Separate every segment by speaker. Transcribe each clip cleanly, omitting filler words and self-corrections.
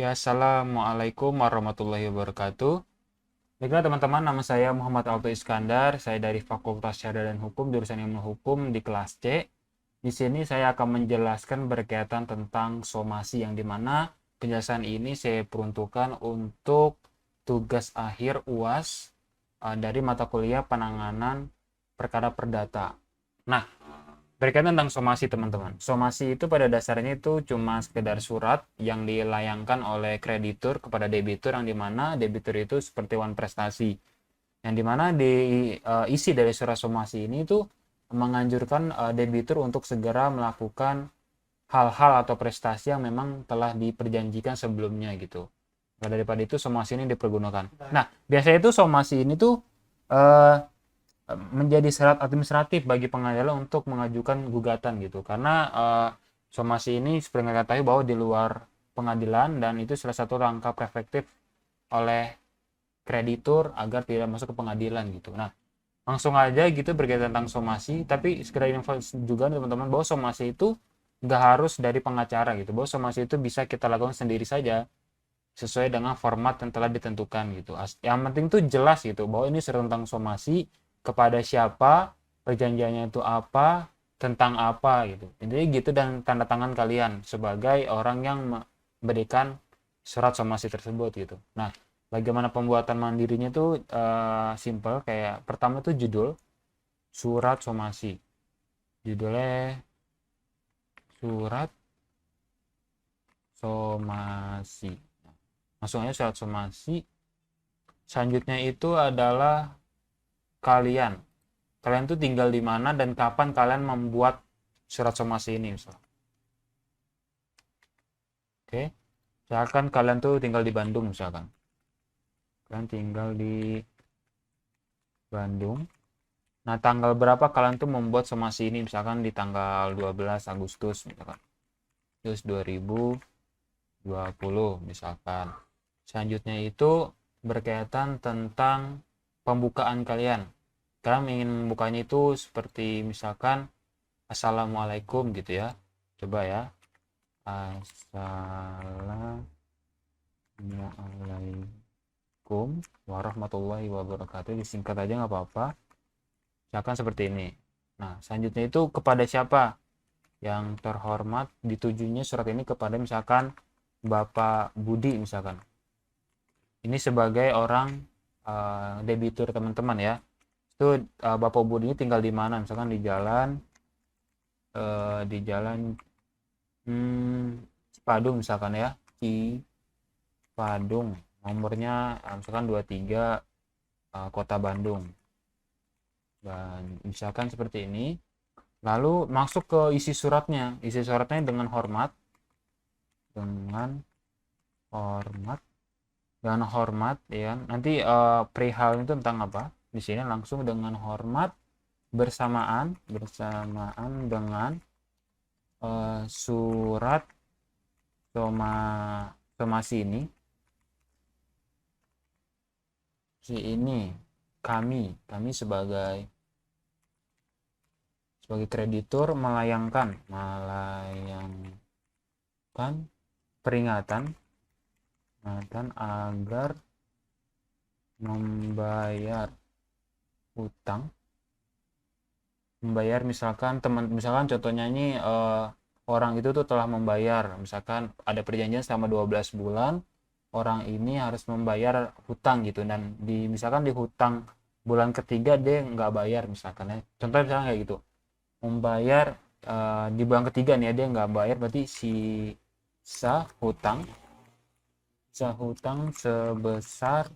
Speaker 1: Oke, assalamualaikum warahmatullahi wabarakatuh. Baiklah teman-teman, nama saya Muhammad Alto Iskandar. Saya dari Fakultas Syariah dan Hukum, jurusan Ilmu Hukum di kelas C. Di sini saya akan menjelaskan berkaitan tentang somasi, yang dimana penjelasan ini saya peruntukkan untuk tugas akhir UAS dari mata kuliah penanganan perkara perdata. Nah, berkaitan tentang somasi teman-teman. Somasi itu pada dasarnya itu cuma sekedar surat yang dilayangkan oleh kreditur kepada debitur, yang dimana debitur itu seperti wan prestasi. Yang dimana isi dari surat somasi ini itu menganjurkan debitur untuk segera melakukan hal-hal atau prestasi yang memang telah diperjanjikan sebelumnya gitu. Nah, daripada itu somasi ini dipergunakan. Nah, biasanya itu somasi ini tuh eh, menjadi syarat administratif bagi pengadilan untuk mengajukan gugatan gitu, karena somasi ini seperti kita ketahui bahwa di luar pengadilan, dan itu salah satu langkah preventif oleh kreditur agar tidak masuk ke pengadilan gitu. Nah, langsung aja gitu berkaitan tentang somasi, tapi sekedar info juga teman-teman bahwa somasi itu nggak harus dari pengacara gitu, bahwa somasi itu bisa kita lakukan sendiri saja sesuai dengan format yang telah ditentukan gitu. Yang penting tuh jelas gitu bahwa ini tentang somasi, kepada siapa, perjanjiannya itu apa, tentang apa gitu. Intinya gitu, dan tanda tangan kalian sebagai orang yang memberikan surat somasi tersebut gitu. Nah, bagaimana pembuatan mandirinya tuh simple, kayak pertama tuh judul surat somasi. Judulnya surat somasi. Langsung aja surat somasi. Selanjutnya itu adalah kalian. Kalian tuh tinggal di mana dan kapan kalian membuat surat somasi ini misalnya. Oke. Misalkan kalian tuh tinggal di Bandung misalkan. Kalian tinggal di Bandung. Nah, tanggal berapa kalian tuh membuat somasi ini? Misalkan di tanggal 12 Agustus misalkan. Terus 2020 misalkan. Selanjutnya itu berkaitan tentang pembukaan kalian. Kalian ingin membukanya itu seperti misalkan assalamualaikum gitu ya. Coba ya. Assalamualaikum warahmatullahi wabarakatuh. Disingkat aja nggak apa-apa. Misalkan seperti ini. Nah, selanjutnya itu kepada siapa? Yang terhormat, ditujunya surat ini kepada misalkan Bapak Budi misalkan. Ini sebagai orang debitur teman-teman ya. Itu Bapak Budi ini tinggal di mana? Misalkan di jalan Cipadung misalkan ya. Cipadung. Nomornya misalkan 23 Kota Bandung. Dan misalkan seperti ini. Lalu masuk ke isi suratnya. Isi suratnya dengan hormat. Dengan hormat ya. Nanti perihal itu tentang apa? Di sini langsung dengan hormat bersamaan dengan surat somasi ini kami sebagai kreditur melayangkan peringatan agar membayar misalkan contohnya ini orang itu tuh telah membayar, misalkan ada perjanjian selama 12 bulan, orang ini harus membayar hutang gitu, dan misalkan di hutang bulan ketiga dia nggak bayar misalkan ya, contohnya misalkan kayak gitu, membayar di bulan ketiga nih ya, dia nggak bayar, berarti sisa hutang sebesar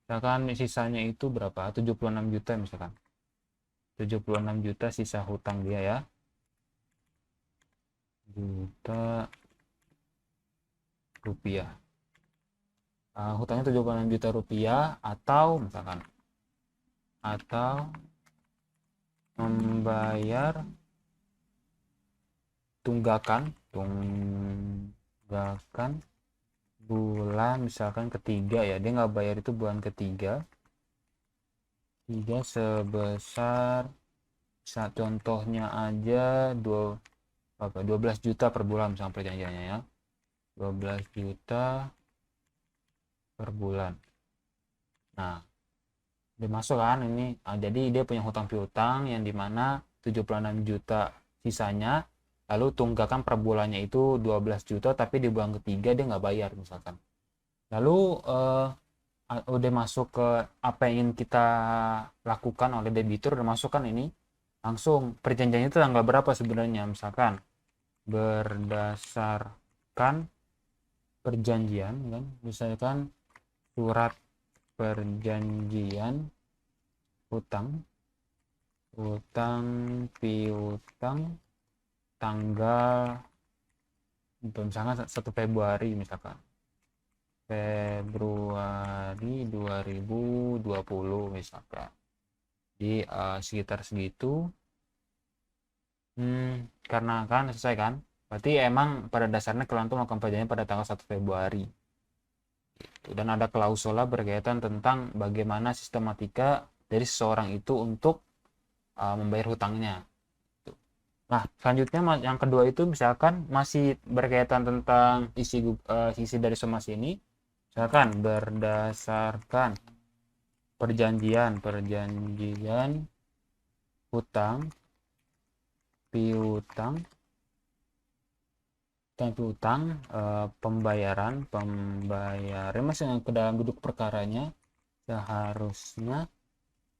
Speaker 1: misalkan sisanya itu berapa, 76 juta misalkan, 76 juta sisa hutang dia ya, juta rupiah, hutangnya 76 juta rupiah, atau misalkan membayar tunggakan bulan misalkan ketiga ya, dia nggak bayar itu bulan ketiga sebesar, contohnya aja 12 juta per bulan misalkan perjanjiannya ya. 12 juta per bulan. Nah, dimasuk kan ini. Jadi dia punya hutang piutang yang dimana 76 juta sisanya, lalu tunggakan per bulannya itu 12 juta, tapi di bulan ketiga dia nggak bayar misalkan. Lalu udah masuk ke apa yang ingin kita lakukan oleh debitur, udah masuk kan ini, langsung perjanjiannya itu tanggal berapa sebenarnya, misalkan berdasarkan perjanjian kan, misalkan surat perjanjian hutang piutang tanggal misalkan 1 Februari misalkan Februari 2020 misalkan di sekitar segitu. Karena kan selesai kan, berarti emang pada dasarnya kalian tuh melakukan perjanjian pada tanggal 1 Februari gitu. Dan ada klausula berkaitan tentang bagaimana sistematika dari seseorang itu untuk membayar hutangnya. Nah, selanjutnya yang kedua itu misalkan masih berkaitan tentang isi dari somasi ini. Misalkan berdasarkan perjanjian hutang piutang pembayaran masih ke dalam duduk perkaranya seharusnya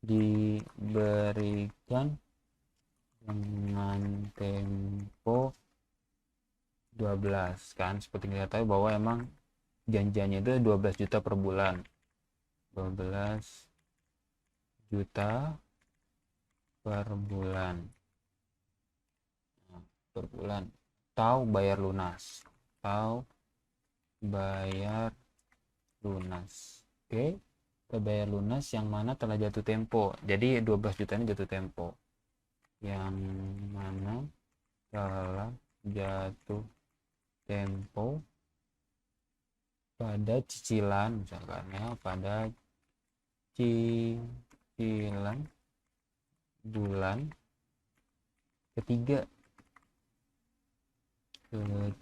Speaker 1: diberikan dengan tempo 12 kan, seperti kita tahu bahwa emang janjiannya itu 12 juta per bulan, 12 juta per bulan atau bayar lunas oke, kita bayar lunas yang mana telah jatuh tempo, jadi 12 juta ini jatuh tempo, yang mana telah jatuh tempo pada cicilan misalkan ya, pada cicilan bulan ketiga bulan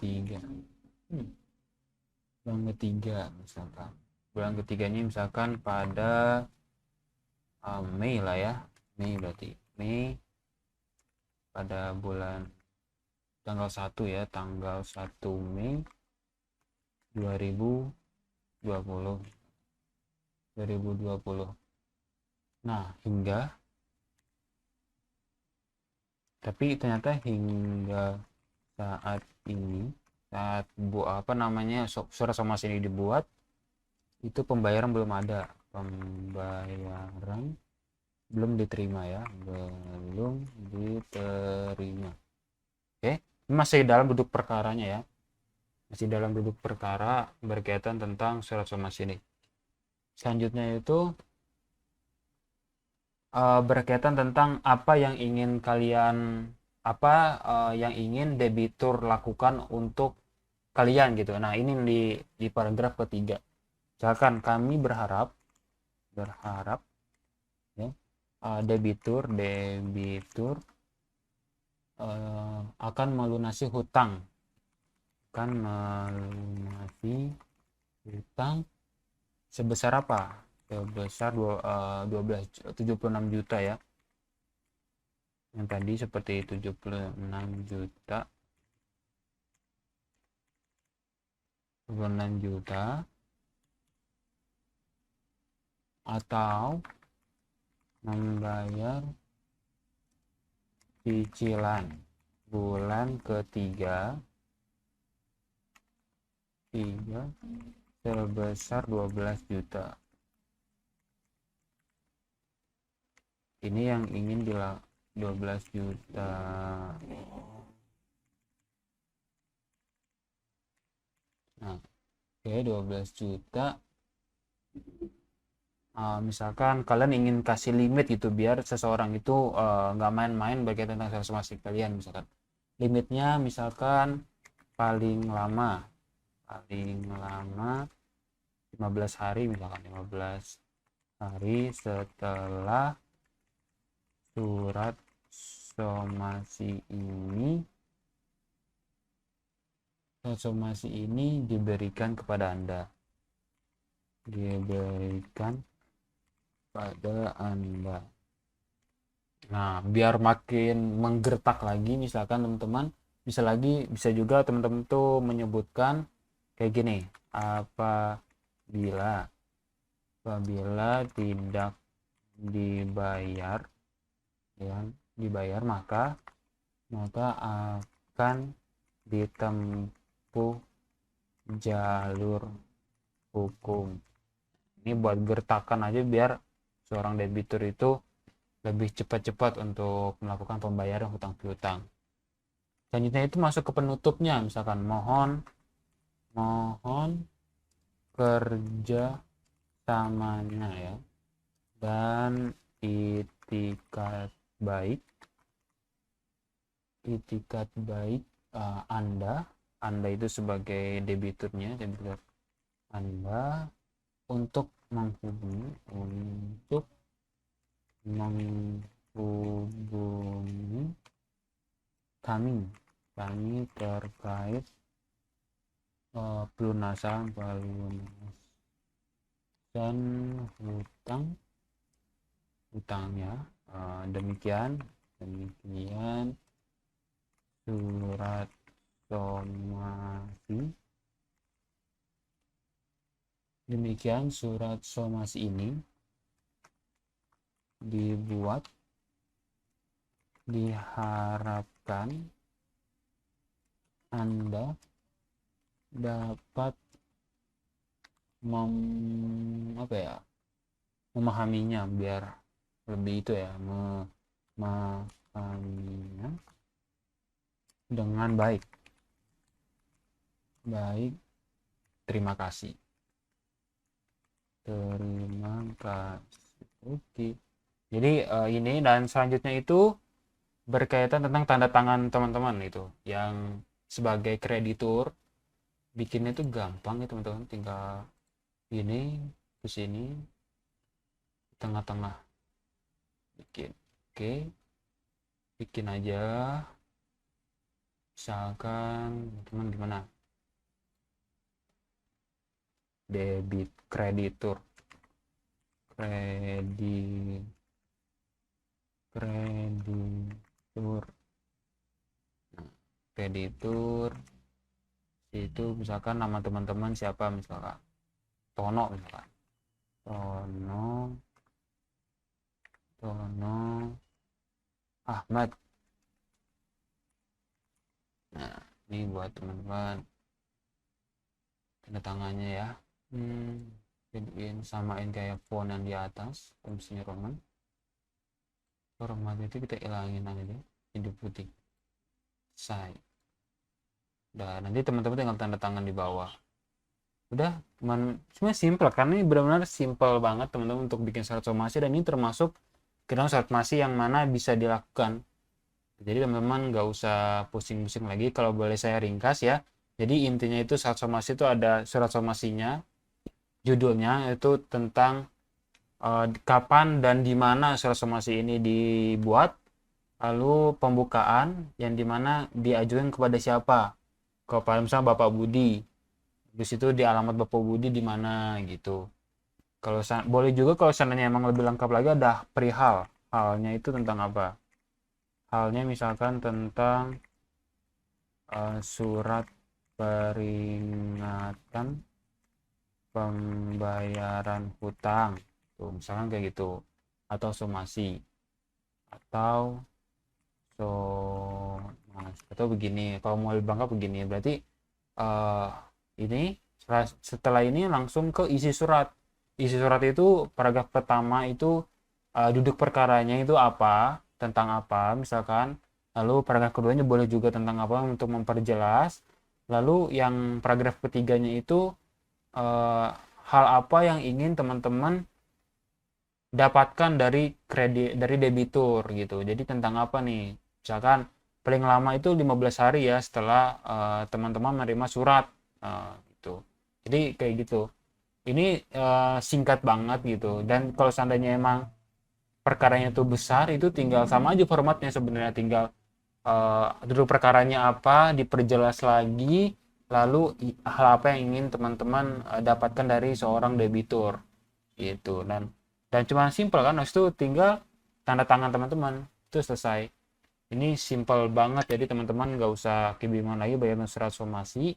Speaker 1: ketiga misalkan, bulan ketiganya misalkan pada Mei lah ya, berarti Mei pada bulan tanggal 1 ya, tanggal 1 Mei 2020. Nah, tapi ternyata hingga saat ini, saat surat somasi ini dibuat, itu pembayaran belum ada, belum diterima ya, belum diterima. Oke, ini masih dalam duduk perkaranya ya, masih dalam duduk perkara berkaitan tentang surat somasi ini. Selanjutnya itu berkaitan tentang apa yang ingin debitur lakukan untuk kalian gitu. Nah, ini di paragraf ketiga. Misalkan kami berharap ya, debitur akan melunasi hutang sebesar apa? Sebesar 76 juta ya. Yang tadi seperti 76 juta atau membayar cicilan bulan ketiga sebesar 12 juta. Ini yang ingin 12 juta. Nah, oke, 12 juta. Misalkan kalian ingin kasih limit gitu biar seseorang itu nggak main-main berkaitan tentang somasi kalian, misalkan limitnya misalkan paling lama 15 hari, misalkan 15 hari setelah surat somasi ini surat somasi ini diberikan kepada Anda. Diberikan pada Anda. Nah, biar makin menggertak lagi, misalkan teman-teman bisa juga teman-teman tuh menyebutkan kayak gini, apabila tidak dibayar, ya, maka akan ditempuh jalur hukum. Ini buat gertakan aja biar seorang debitur itu lebih cepat-cepat untuk melakukan pembayaran hutang piutang. Selanjutnya itu masuk ke penutupnya, misalkan mohon kerja samanya ya, dan itikat baik Anda itu sebagai debiturnya, debitur Anda untuk menghubungi kami terkait pelunasan hutangnya. Demikian surat somasi. Demikian surat somasi ini dibuat, diharapkan Anda dapat memahaminya biar lebih itu ya, memahaminya dengan baik. Terima kasih. Oke. Jadi ini dan selanjutnya itu berkaitan tentang tanda tangan teman-teman itu yang sebagai kreditur. Bikinnya itu gampang ya teman-teman, tinggal ini ke sini tengah-tengah bikin. Oke, bikin aja, misalkan teman gimana, debit kreditur kreditur itu misalkan nama teman-teman siapa, misalkan Tono, misalkan Tono Ahmad. Nah, ini buat teman-teman tanda tangannya ya. Samain kayak font yang di atas, fungsinya Roman. Format itu kita ilangin aja jadi putih. Say. Udah, nanti teman-teman tinggal tanda tangan di bawah. Udah, sebenarnya simple, karena ini benar-benar simple banget teman-teman untuk bikin surat somasi, dan ini termasuk ke dalam surat somasi yang mana bisa dilakukan. Jadi teman-teman nggak usah pusing-pusing lagi. Kalau boleh saya ringkas ya. Jadi intinya itu surat somasi itu ada surat somasinya, judulnya itu tentang kapan dan di mana surat somasi ini dibuat, lalu pembukaan yang dimana diajukan kepada siapa, kepada misalnya Bapak Budi, di situ di alamat Bapak Budi di mana gitu. Kalau boleh juga kalau seandainya emang lebih lengkap lagi ada perihal, halnya itu tentang apa, halnya misalkan tentang surat peringatan pembayaran hutang tuh, misalkan kayak gitu, atau somasi, atau begini. Kalau mau lebih lengkap begini, berarti ini setelah ini langsung ke isi surat. Isi surat itu paragraf pertama itu duduk perkaranya itu apa, tentang apa misalkan, lalu paragraf keduanya boleh juga tentang apa untuk memperjelas, lalu yang paragraf ketiganya itu hal apa yang ingin teman-teman dapatkan dari debitur gitu. Jadi tentang apa nih, misalkan paling lama itu 15 hari ya setelah teman-teman menerima surat gitu. Jadi kayak gitu. Ini singkat banget gitu, dan kalau seandainya emang perkaranya itu besar, itu tinggal sama aja formatnya sebenarnya, tinggal duduk perkaranya apa diperjelas lagi, lalu hal apa yang ingin teman-teman dapatkan dari seorang debitur gitu. Dan cuma simpel kan, habis itu tinggal tanda tangan teman-teman, itu selesai. Ini simple banget, jadi teman-teman nggak usah kebingungan lagi bagaimana surat somasi.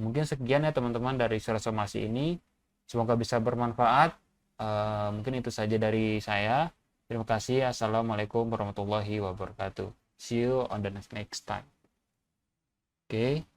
Speaker 1: Mungkin sekian ya teman-teman dari surat somasi ini, semoga bisa bermanfaat. Mungkin itu saja dari saya. Terima kasih. Assalamualaikum warahmatullahi wabarakatuh. See you on the next time. Oke.